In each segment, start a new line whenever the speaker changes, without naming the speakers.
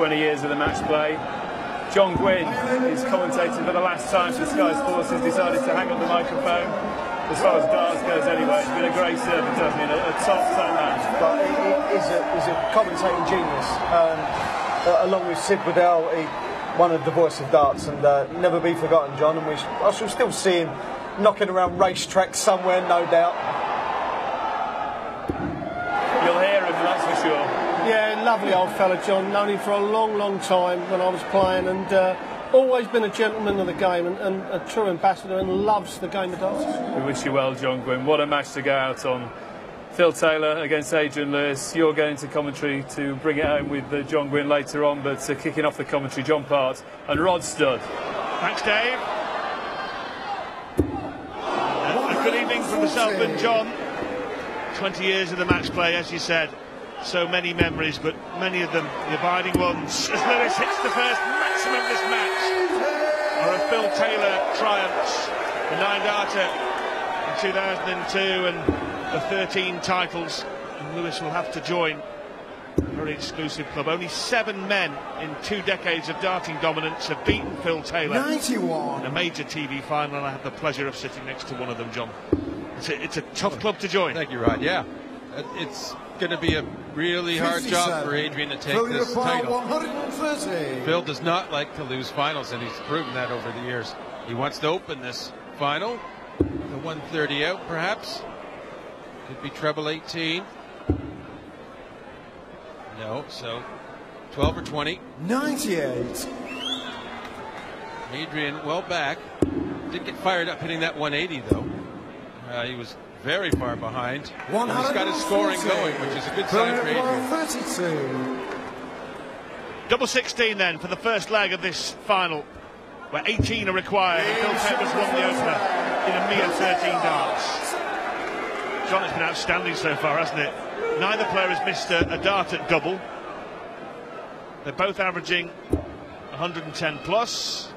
20 years of the match play. John Gwynn is commentating for the last time since Sky Sports has decided to hang up the microphone. As far as darts goes anyway, it's been a great service, hasn't it? A top man.
But he's a commentating genius. Along with Sid Waddell, one of the voice of darts, and never be forgotten, John. And I shall still see him knocking around racetracks somewhere, no doubt.
You'll hear him, that's for sure.
Yeah, lovely old fella, John. Known him for a long, long time when I was playing, and always been a gentleman of the game and a true ambassador, and loves the game of darts.
We wish you well, John Gwynn. What a match to go out on. Phil Taylor against Adrian Lewis. You're going to commentary to bring it home with John Gwynn later on, but kicking off the commentary, John Part and Rod Studd.
Thanks, Dave. And good evening from myself and John. 20 years of the match play, as you said. So many memories, but many of them the abiding ones. As Lewis hits the first maximum of this match are a Phil Taylor triumphs. The 9-darter in 2002 and the 13 titles. And Lewis will have to join a very exclusive club. Only 7 men in 2 decades of darting dominance have beaten Phil Taylor
91
in a major TV final, and I had the pleasure of sitting next to one of them, John. It's a tough club to join.
Thank you, Rod. Yeah, it's going to be a really hard job for Adrian to take this title.
130.
Phil does not like to lose finals, and he's proven that over the years. He wants to open this final, the 130 out perhaps. Could be treble 18. No, so 12 or 20.
98.
Adrian well back. Did get fired up hitting that 180 though. He was very far behind. He's got his scoring going, which is a good sign for Adrian.
32.
Double 16 then for the first leg of this final, where 18 are required. And Phil Taylor's won the opener in a mere 13 darts. John, it's been outstanding so far, hasn't it? Neither player has missed a dart at double. They're both averaging 110 plus.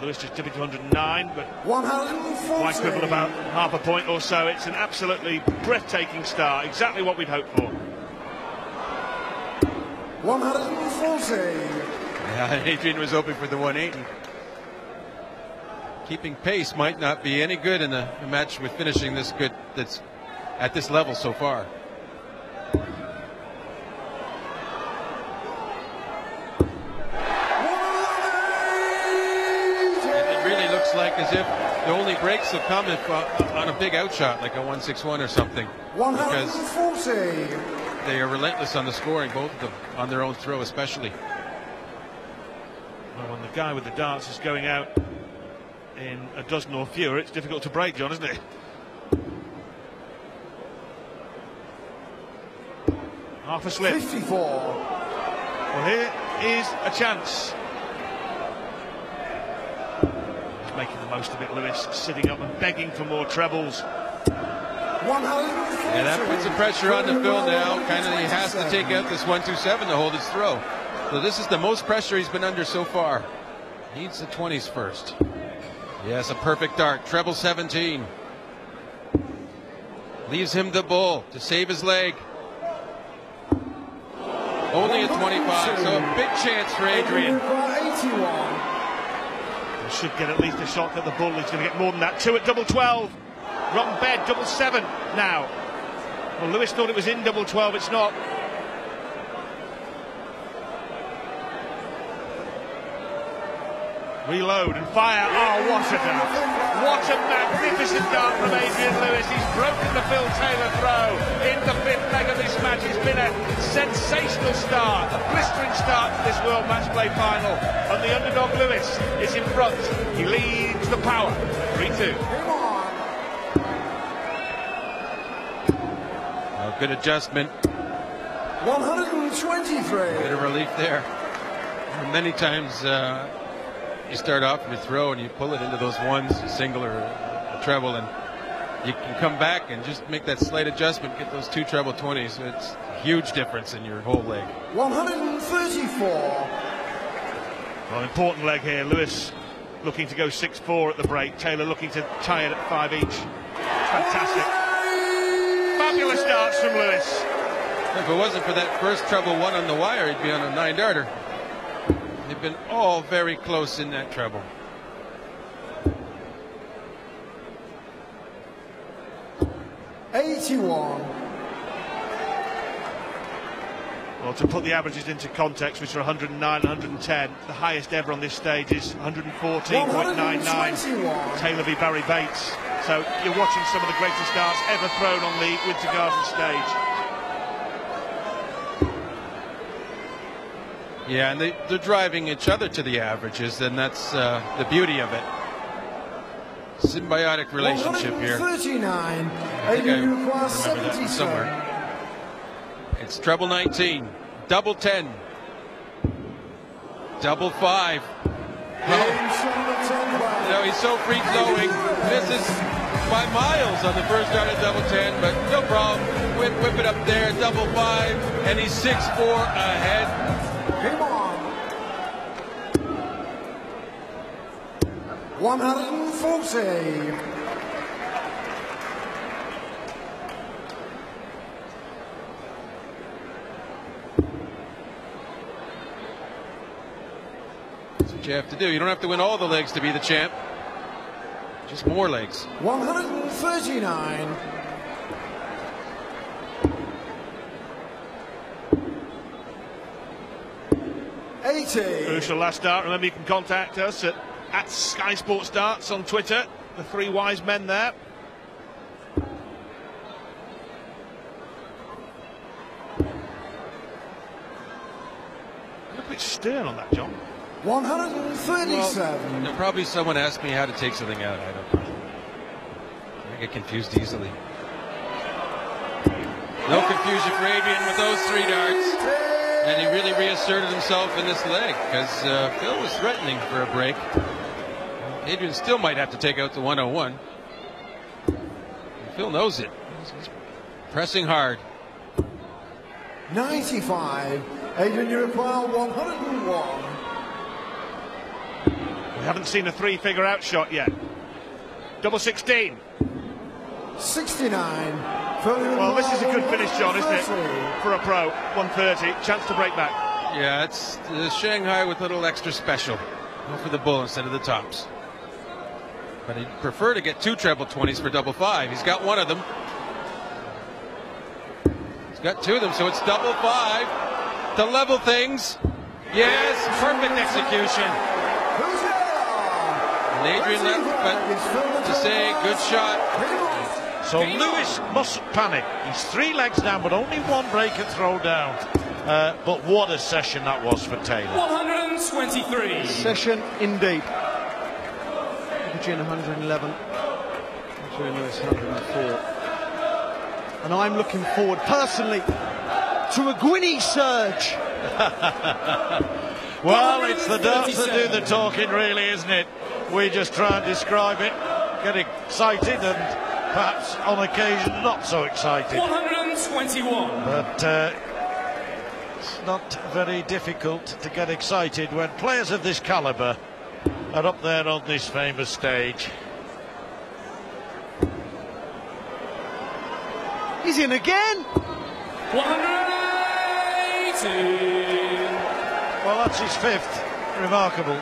Lewis just dipping to 109, but why quibble about half a point or so? It's an absolutely breathtaking start, exactly what we'd hoped for.
140.
Yeah, Adrian was hoping for the 180. Keeping pace might not be any good in a match with finishing this good that's at this level so far. Like as if the only breaks have come if, on a big outshot like a 161 or something, because they are relentless on the scoring, both of them on their own throw especially.
Well, when the guy with the darts is going out in a dozen or fewer, it's difficult to break, John, isn't it? Half a slip.
54.
Well, here is a chance. Making the most of it, Lewis, sitting up and begging for more trebles.
Yeah, that puts some pressure on the Phil now. Kind of, he has to take out this 127 to hold his throw. So this is the most pressure he's been under so far. Needs the 20s first. Yes, a perfect dart. Treble 17. Leaves him the bull to save his leg. Only a 25, so a big chance for Adrian.
81.
Should get at least a shot at the bull. He's going to get more than that. 2 at double 12. Wrong bed, double 7 now. Well, Lewis thought it was in double 12. It's not. Reload and fire. Oh, what a dart. What a magnificent dart from Adrian Lewis. He's broken the Phil Taylor throw in the 5th leg of this match. It's been a sensational start, a blistering start to this World Match Play final. And the underdog Lewis is in front. He leads the power. 3-2.
Oh, good adjustment.
123.
Bit of relief there. Many times you start off with a throw and you pull it into those ones, a single or a treble, and you can come back and just make that slight adjustment, get those 2 treble 20s. It's a huge difference in your whole leg.
134.
Well, an important leg here. Lewis looking to go 6-4 at the break. Taylor looking to tie it at 5 each. Fantastic. Fabulous darts from Lewis.
If it wasn't for that first treble 1 on the wire, he'd be on a 9-darter. They've been all very close in that treble.
Well, to put the averages into context, which are 109 and 110, the highest ever on this stage is 114.99. Taylor v Barry Bates. So you're watching some of the greatest darts ever thrown on the Winter Garden stage.
Yeah, and they're driving each other to the averages, and that's the beauty of it. Symbiotic relationship here.
139.
I think I remember that somewhere. It's treble 19, double 10, double 5. Oh. You know, he's so free flowing, misses by miles on the first dart at double 10, but no problem. Whip it up there, double 5, and he's 6-4 ahead.
Come on. 140.
That's what you have to do. You don't have to win all the legs to be the champ. Just more legs.
139.
Crucial last start. Remember, you can contact us at Sky Sports Darts on Twitter. The three wise men there. Look a bit stern on that, John.
137.
Well, probably someone asked me how to take something out. I don't know. I get confused easily. No confusion for Adrian with those 3 darts. And he really reasserted himself in this leg because Phil was threatening for a break. Adrian still might have to take out the 101. And Phil knows it. He's pressing hard.
95. Adrian, you require 101.
We haven't seen a 3-figure outshot yet. Double 16.
69.
Well, this is a good finish, John, isn't it? For a pro. 130. Chance to break back.
Yeah, it's the Shanghai with a little extra special. Go for the bull instead of the tops. But he'd prefer to get 2 treble 20s for double 5. He's got 1 of them. He's got 2 of them, so it's double 5 to level things. Yes, perfect execution. And Adrian left, but to say, good shot.
So Lewis mustn't panic. He's 3 legs down, but only 1 break and throw down. But what a session that was for Taylor.
123.
Session indeed. Adrian 111. Adrian Lewis 104. And I'm looking forward personally to a Gwynny surge.
Well, it's the darts that do the talking, really, isn't it? We just try and describe it, get excited, and perhaps on occasion not so excited.
121.
But it's not very difficult to get excited when players of this calibre are up there on this famous stage.
He's in again.
118.
Well, that's his 5th. Remarkable.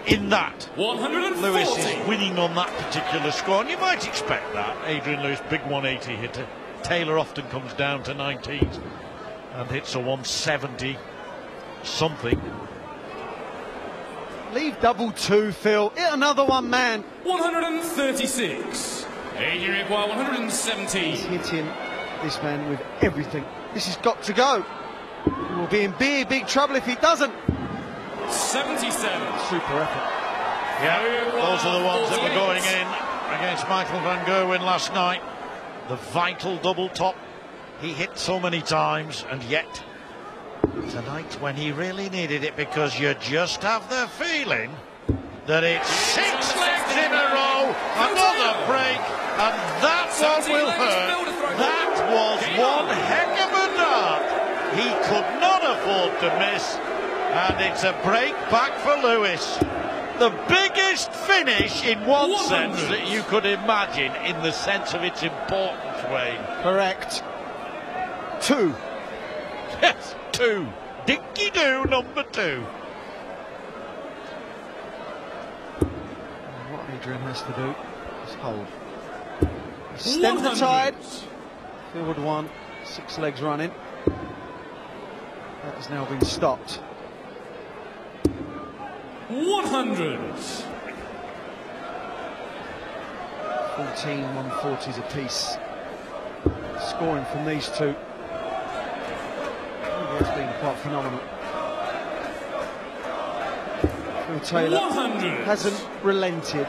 In that,
140.
Lewis is winning on that particular score, and you might expect that. Adrian Lewis, big 180 hitter. Taylor often comes down to 19s and hits a 170 something.
Leave double 2, Phil. Hit another one, man.
136. Adrian require 117.
He's hitting this man with everything. This has got to go. He will be in big trouble if he doesn't.
77.
Super effort.
Yeah, those are the ones that were going in against Michael van Gerwen last night. The vital double top he hit so many times, and yet tonight when he really needed it, because you just have the feeling that it's 6 legs in a row, another break, and that one will hurt. That was one heck of a dart. He could not afford to miss, and it's a break back for Lewis. The biggest finish in one sense that you could imagine, in the sense of its importance, Wayne.
Correct. 2.
Yes, 2 Dicky-doo, number 2.
What Adrian has to do is hold. Stem the tide. Field 1, 6 legs running. That has now been stopped.
100.
14 140s apiece. Scoring from these two has been quite phenomenal. Phil Taylor
100.
hasn't relented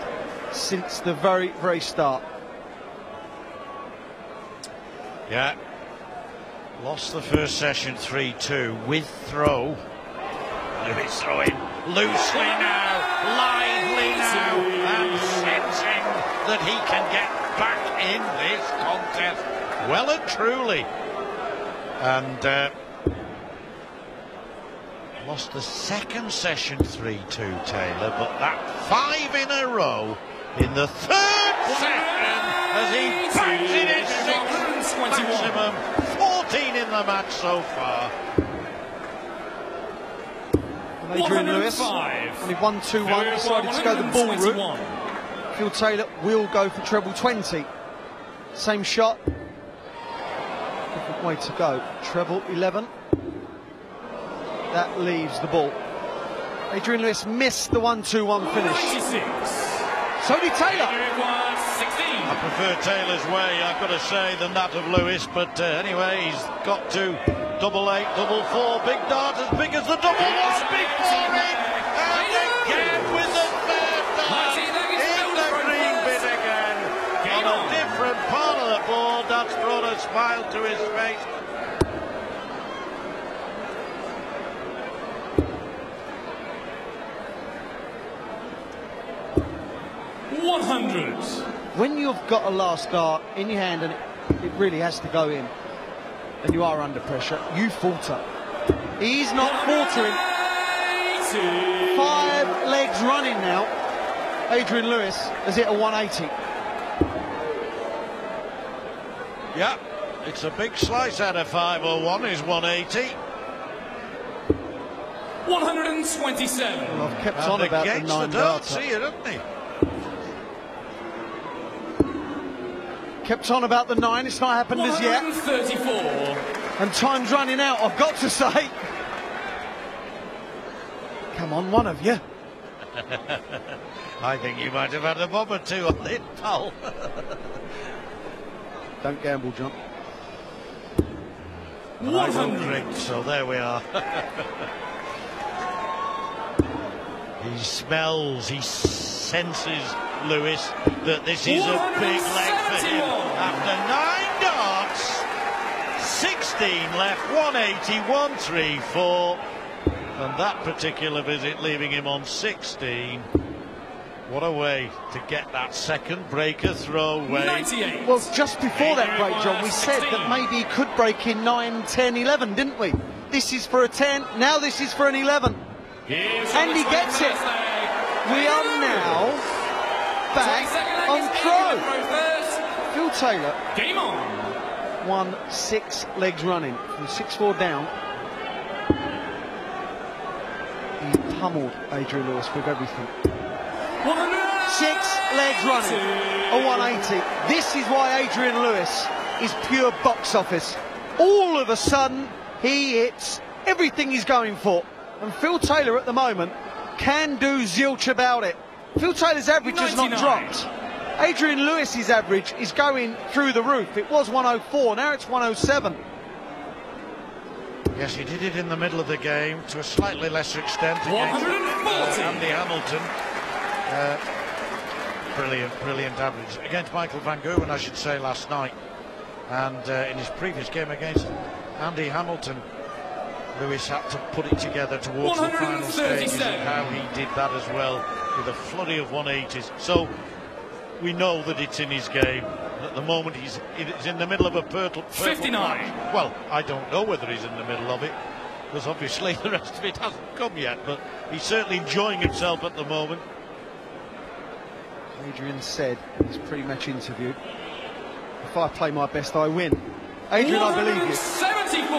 since the very, very start.
Yeah. Lost the first session 3-2 with throw. Lewis throwing loosely now, lively now, and sensing that he can get back in this contest well and truly. And lost the second session 3-2, Taylor, but that 5 in a row in the third session as he backs it in 6 maximum, 14 in the match so far.
Adrian Lewis, only 1-2-1, decided to go the ball route. Phil Taylor will go for treble 20. Same shot, different way to go. Treble 11. That leaves the ball. Adrian Lewis missed the 1-2-1 finish.
96.
So did Taylor.
I prefer Taylor's way, I've got to say, than that of Lewis, but anyway, he's got to double 8, double 4, big dart as big as the double 1 before it, and again with the third dart in the green bit again, on a different part of the board. That's brought a smile to his face.
When you've got a last dart in your hand and it really has to go in, and you are under pressure, you falter. He's not faltering. 5 legs running now. Adrian Lewis has hit a 180.
Yeah, it's a big slice out of 501 is 180.
127.
Well, I've kept on about the 9 darts.
Here, haven't he?
Kept on about the 9, it's not happened as yet.
134.
And time's running out, I've got to say. Come on, one of you.
I think you might have had a bob or two on it, pal.
Don't gamble, John.
100.
So there we are. He smells, he senses, Lewis, that this is a big leg for him. After 9 darts, 16 left, 180, 134. And that particular visit leaving him on 16. What a way to get that second breaker throw away.
98.
Well, just before that break, John, we said that maybe he could break in 9, 10, 11, didn't we? This is for a 10, now this is for an 11. And he gets it. We are now back on throw. Phil Taylor,
Game on.
won 6 legs running from 6-4 down. He pummeled Adrian Lewis with everything. 6 legs running, a 180. This is why Adrian Lewis is pure box office. All of a sudden, he hits everything he's going for. And Phil Taylor at the moment can do zilch about it. Phil Taylor's average has not dropped. Adrian Lewis's average is going through the roof. It was 104, now it's 107.
Yes, he did it in the middle of the game to a slightly lesser extent against
140.
Andy Hamilton. Brilliant average against Michael van Gerwen, I should say, last night. And in his previous game against Andy Hamilton, Lewis had to put it together towards the final stages, and how he did that as well, with a flurry of 180s. So we know that it's in his game. At the moment he's in the middle of a purple
59.
match. Well, I don't know whether he's in the middle of it, because obviously the rest of it hasn't come yet, but he's certainly enjoying himself at the moment.
Adrian said in his pre-match interview, if I play my best, I win. Adrian, I believe you.
74.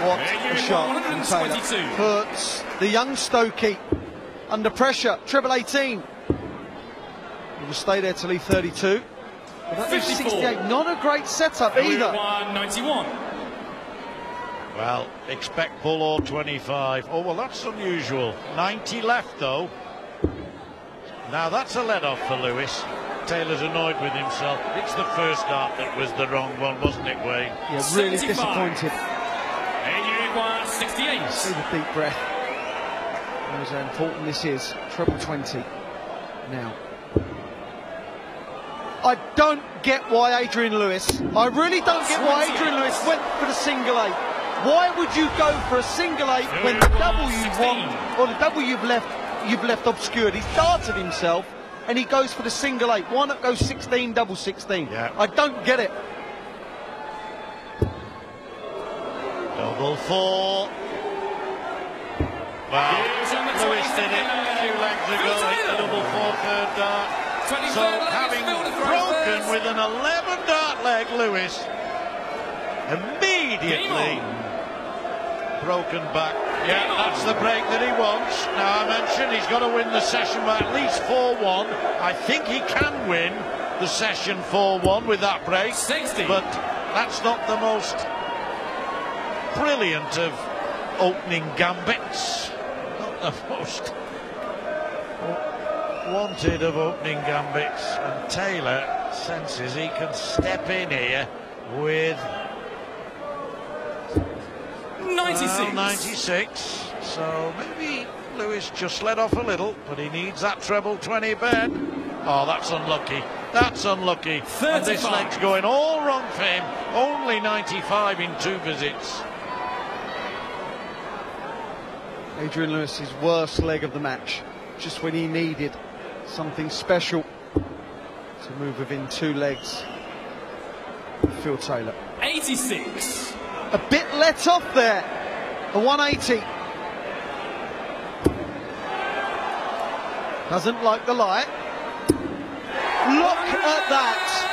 What a shot from Taylor.
122.
Puts the young Stokey under pressure. Treble 18. He will stay there till he's 32. But that was 68. Not a great setup either.
91.
Well, expect pull or 25. Oh, well, that's unusual. 90 left, though. Now, that's a let-off for Lewis. Taylor's annoyed with himself. It's the first dart that was the wrong one, wasn't it, Wayne?
Yeah, really
75.
disappointed.
Adrian requires 68.
See the deep breath. Knows how important this is. Treble 20 now. I don't get why Adrian Lewis, I really don't get why Adrian Lewis went for the single 8. Why would you go for a single 8 when the double you want, or the double you've left obscured? He's darted himself and he goes for the single 8. Why not go 16, double 16?
Yeah.
I don't get it.
Double 4. Well, Lewis did it 2 legs ago, hit the double 4 third dart. So having broken with an 11 dart leg, Lewis immediately broken back. Yeah, that's the break that he wants. Now, I mentioned he's got to win the session by at least 4-1. I think he can win the session 4-1 with that break.
60.
But that's not the most brilliant of opening gambits. Not the most wanted of opening gambits. And Taylor senses he can step in here with
96.
96. So maybe Lewis just let off a little, but he needs that treble 20 bet. Oh, that's unlucky. That's unlucky.
35.
And this leg's going all wrong for him. Only 95 in 2 visits.
Adrian Lewis's worst leg of the match, just when he needed something special to move within 2 legs. Phil Taylor.
86.
A bit let off there. A 180. Doesn't like the light. Look at that.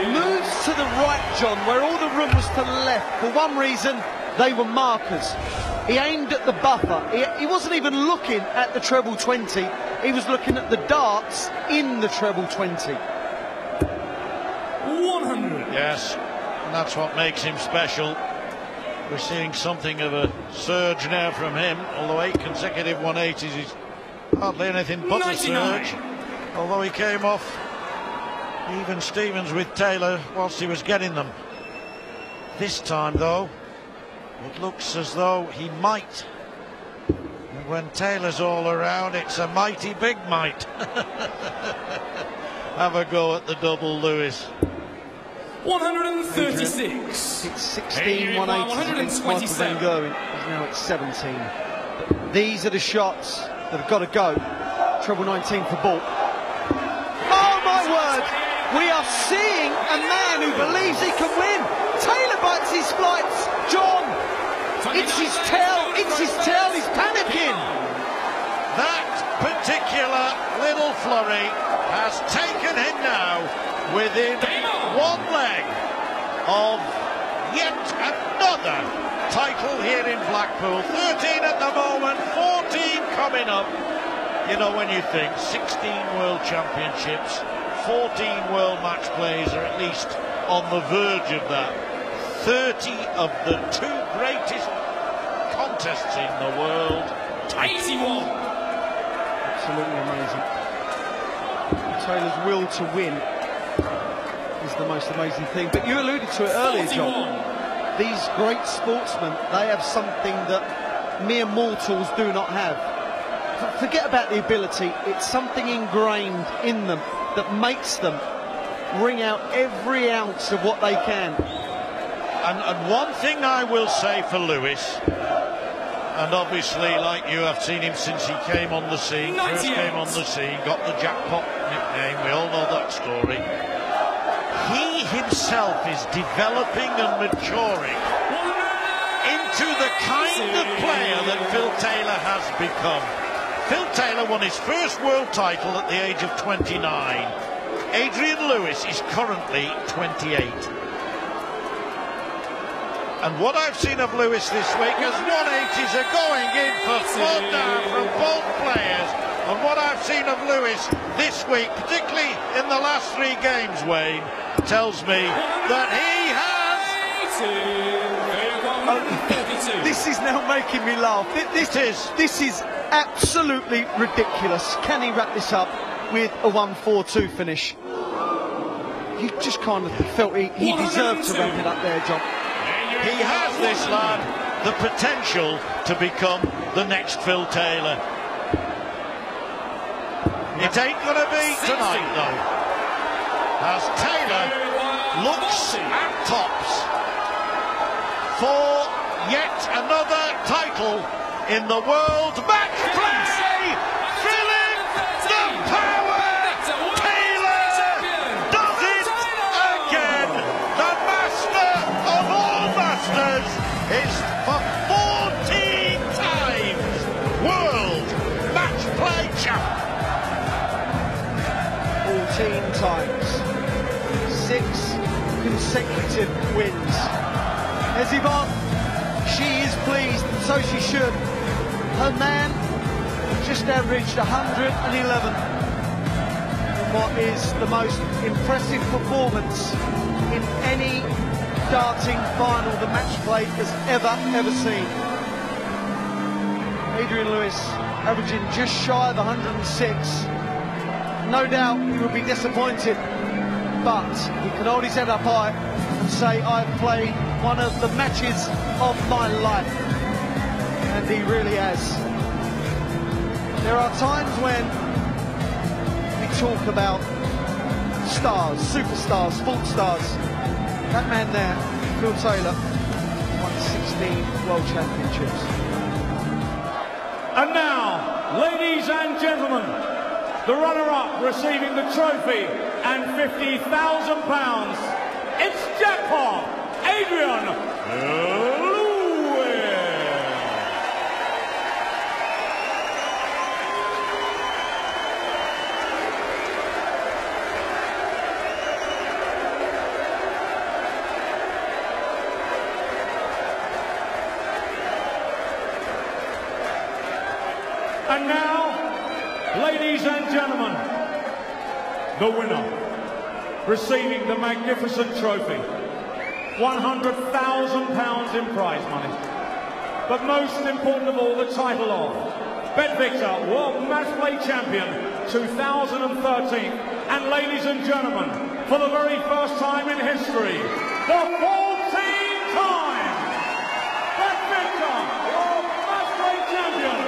Moves to the right, John, where all the room was to the left. For one reason, they were markers. He aimed at the buffer. He wasn't even looking at the treble 20. He was looking at the darts in the treble 20.
100.
Yes, and that's what makes him special. We're seeing something of a surge now from him, although 8 consecutive 180s is hardly anything but
99.
a surge. Although he came off even Stevens with Taylor whilst he was getting them. This time, though, it looks as though he might. And when Taylor's all around, it's a mighty big might. Have a go at the double, Lewis.
136.
It's 16 180s against Michael van Gerwen. He's now at 17. But these are the shots that have got to go. Treble 19 for Ball. Oh my word! We are seeing a man who believes he can win. Taylor bites his flights. John, it's his tail. It's his tail. He's panicking.
That particular little flurry has taken him now within 1 leg of yet another title here in Blackpool. 13 at the moment, 14 coming up. You know, when you think 16 World Championships, 14 World Match Plays, or at least on the verge of that, 30 of the 2 greatest contests in the world.
81.
Absolutely amazing. Taylor's will to win is the most amazing thing. But you alluded to it earlier, John. These great sportsmen, they have something that mere mortals do not have. Forget about the ability, it's something ingrained in them that makes them wring out every ounce of what they can.
And one thing I will say for Lewis, and obviously, like you, have seen him since he came on the scene, first came on the scene, got the jackpot nickname, we all know that story. He himself is developing and maturing into the kind of player that Phil Taylor has become. Phil Taylor won his first world title at the age of 29. Adrian Lewis is currently 28. And what I've seen of Lewis this week is 180s are going in for fun now from both players. And what I've seen of Lewis this week, particularly in the last 3 games, Wayne, tells me that he has...
This is now making me laugh. This is absolutely ridiculous. Can he wrap this up with a 1-4-2 finish? You just kind of felt he deserved to wrap it up there, John.
He has, this lad, the potential to become the next Phil Taylor. It ain't going to be tonight, though, as Taylor looks at tops for yet another title in the world match play. Philip the Power Taylor does it again. The master of all masters is for 14 times world match play champ.
14 times, 6 consecutive wins. Ezibon, she is pleased, and so she should. Her man just averaged 111 in what is the most impressive performance in any darting final the match play has ever seen. Adrian Lewis averaging just shy of 106. No doubt he will be disappointed, but he can hold his head up high and say, I've played one of the matches of my life. And he really has. There are times when we talk about stars, superstars, sports stars. That man there, Phil Taylor, won 16 World Championships.
And now, ladies and gentlemen, the runner-up receiving the trophy and £50,000. It's jackpot, Adrian Lewis. And now, ladies and gentlemen, the winner, receiving the magnificent trophy, £100,000 in prize money. But most important of all, the title of Bet Victor World Match Play Champion 2013. And ladies and gentlemen, for the very first time in history, the 14-time Bet Victor World Match Play Champion.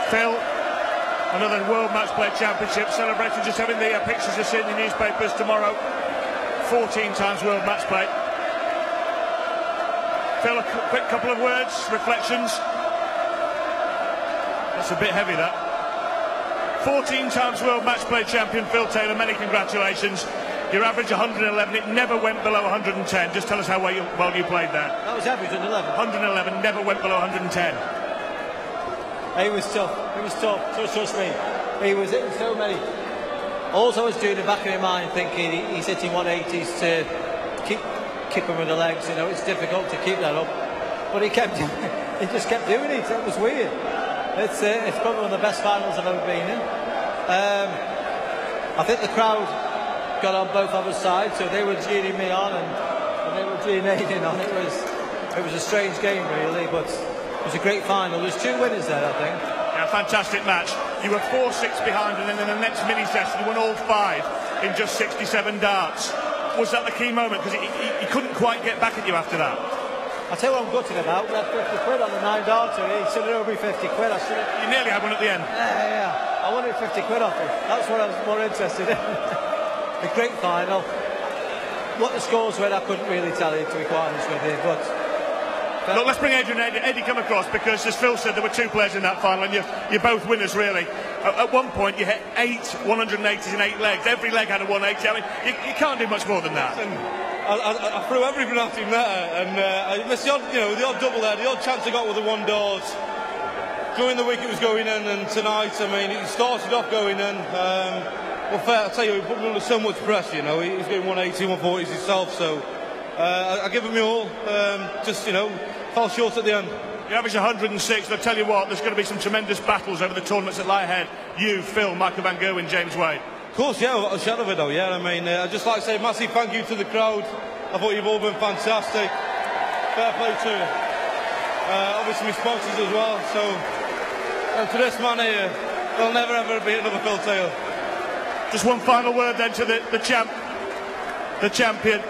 Phil, another World Match Play Championship celebrating, just having the pictures you see in the newspapers tomorrow. 14 times World Match Play. Phil, a quick couple of words, reflections. That's a bit heavy, that. 14 times World Match Play Champion Phil Taylor, many congratulations. Your average 111, it never went below 110. Just tell us how well you played there.
That was average 111.
111, never went below 110.
He was tough. He was tough. Trust me. He was hitting so many. Also, I was doing the back of my mind thinking he's hitting 180s to keep him with the legs. You know, it's difficult to keep that up. But he just kept doing it. It was weird. It's probably one of the best finals I've ever been in. I think the crowd got on both of us sides, so they were cheering me on and they were cheering Aidan on. It was a strange game, really, but it was a great final. There's 2 winners there, I think.
Yeah, fantastic match. You were 4-6 behind, and then in the next mini session you won all 5 in just 67 darts. Was that the key moment? Because he couldn't quite get back at you after that.
I'll tell you what I'm gutted about. We had 50 quid on the 9 darts. He should have owed me 50 quid.
You nearly had one at the end.
Yeah. I wanted 50 quid off him. That's what I was more interested in. A great final. What the scores were, I couldn't really tell you, to be quite honest with you. But
Look, let's bring Adrian and Eddie come across, because as Phil said, there were two players in that final, and you're both winners really. At one point you hit 8 180s in 8 legs. Every leg had a 180. I mean, you can't do much more than that.
I threw everything at him there, and I missed the odd, the odd double there, the odd chance I got with the one doors. During the week it was going in, and tonight, I mean, it started off going in. Well, fair, I tell you, he put me under so much pressure. He's getting 180, 140s himself, so I give him my all. Fell short at the end.
You averaged 106, and I tell you what, there's going to be some tremendous battles over the tournaments that lie ahead. You, Phil, Michael van Gerwen, James Wade.
Of course, yeah, without a shadow of a doubt, yeah. I mean, I'd just like to say a massive thank you to the crowd. I thought you've all been fantastic. Fair play to you. Obviously my sponsors as well, so to this man here, there'll never ever be another Phil Taylor.
Just one final word then to the champion.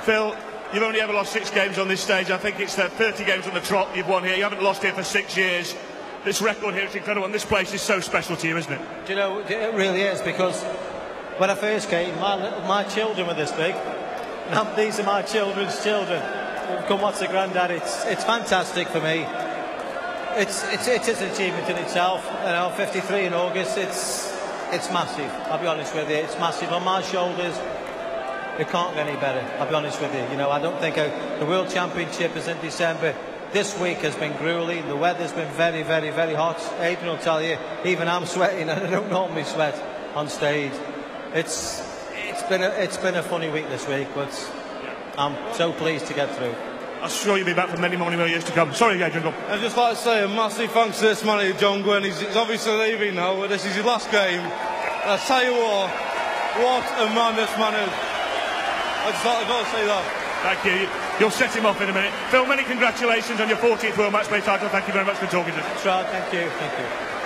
Phil, you've only ever lost 6 games on this stage. I think it's 30 games on the trot you've won here. You haven't lost here for 6 years. This record here is incredible, and this place is so special to you, isn't it?
Do you know, it really is, because when I first came, my children were this big. Now these are my children's children. Come watch the granddad. It's fantastic for me. It is an achievement in itself. 53 in August. It's massive. I'll be honest with you. It's massive on my shoulders. It can't get any better. I'll be honest with you. I don't think the World Championship is in December. This week has been grueling. The weather's been very, very, very hot. Adrian will tell you, even I'm sweating, and I don't normally sweat on stage. It's been a funny week this week, but I'm so pleased to get through.
I'm sure you'll be back for many, many more years to come. Sorry, Adrian.
I'd just like to say a massive thanks to this man, John Gwynn. He's obviously leaving now, but this is his last game. And I tell you what a man this man is. I've got to say that.
Thank you. You'll set him off in a minute. Phil, many congratulations on your 14th World Match Play title. Thank you very much for talking to us.
That's right. Thank you. Thank you.